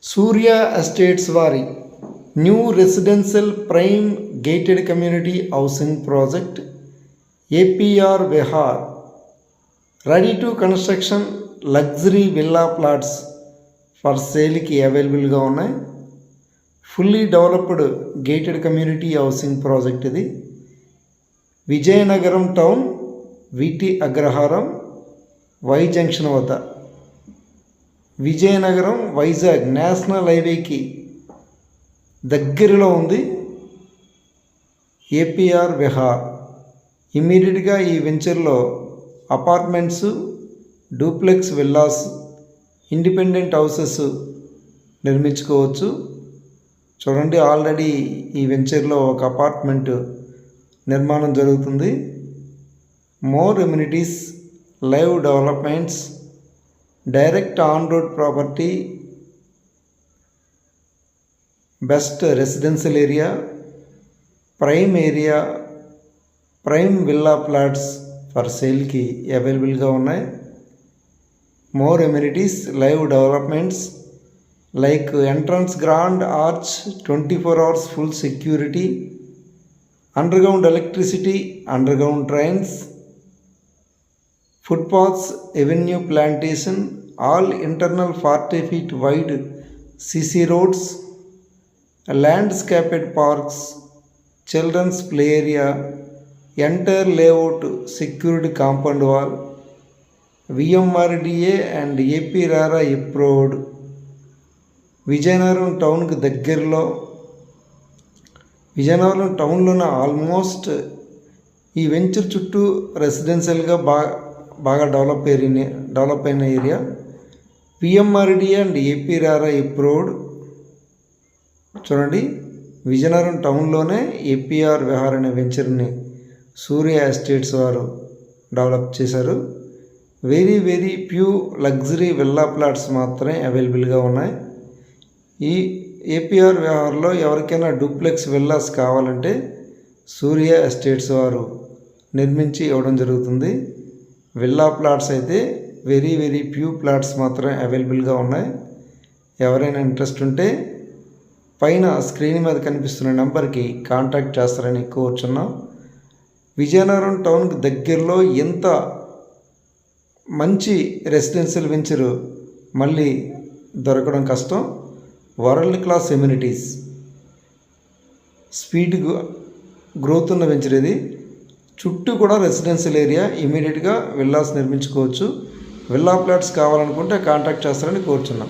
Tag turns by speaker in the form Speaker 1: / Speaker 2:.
Speaker 1: సూర్య estates వారి new residential prime gated community housing project APR Vihar ready to construction luxury villa plots for సేల్కి అవైలబుల్గా ఉన్నాయి. Fully developed gated community housing project ఇది. Vizianagaram town, వీటి అగ్రహారం, Y junction వద్ద, Vizianagaram Vizag national హైవేకి దగ్గరలో ఉంది ఏపీఆర్ విహార్. ఇమ్మీడియట్గా ఈ వెంచర్లో apartments, duplex villas, independent houses నిర్మించుకోవచ్చు. చూడండి, ఆల్రెడీ ఈ వెంచర్లో ఒక అపార్ట్మెంట్ నిర్మాణం జరుగుతుంది. More amenities, live developments, direct on road property, best residential area, prime villa plots for సేల్కి అవైలబుల్గా ఉన్నాయి. More amenities, live developments like entrance grand arch, 24 hours full security, underground electricity, underground trains, footpaths, avenue plantation, all internal 40 feet wide CC roads, landscaped parks, children's play area, entire layout secured compound wall, VMRDA and AP RARA approved. Vizianagaram టౌన్కి దగ్గరలో, Vizianagaram టౌన్లోనే almost ఈ venture చుట్టూ రెసిడెన్షియల్గా బాగా develop అయిన area. పిఎంఆర్డి and AP రారా approved. చూడండి, Vizianagaram టౌన్లోనే APR Vihar అనే వెంచర్ని సూర్య estates వారు డెవలప్ చేశారు. Very very few luxury villa plots మాత్రమే అవైలబుల్గా ఉన్నాయి. ఈ ఏపీఆర్ విహార్లో ఎవరికైనా డూప్లెక్స్ విల్లాస్ కావాలంటే సూర్య ఎస్టేట్స్ వారు నిర్మించి ఇవ్వడం జరుగుతుంది. విల్లా ప్లాట్స్ అయితే వెరీ వెరీ ఫ్యూ ప్లాట్స్ మాత్రమే అవైలబుల్గా ఉన్నాయి. ఎవరైనా ఇంట్రెస్ట్ ఉంటే పైన స్క్రీన్ మీద కనిపిస్తున్న నెంబర్కి కాంటాక్ట్ చేస్తారని కోరుచున్నాం. విజయనగరం టౌన్కి దగ్గరలో ఎంత మంచి రెసిడెన్షియల్ వెంచరు మళ్ళీ దొరకడం కష్టం. World class amenities, speed growth ఉన్న వెంచర్ ఇది. చుట్టూ కూడా రెసిడెన్షియల్ ఏరియా, ఇమీడియట్గా విల్లాస్ నిర్మించుకోవచ్చు. విల్లా ప్లాట్స్ కావాలనుకుంటే కాంటాక్ట్ చేస్తారని కోరుచున్నాం.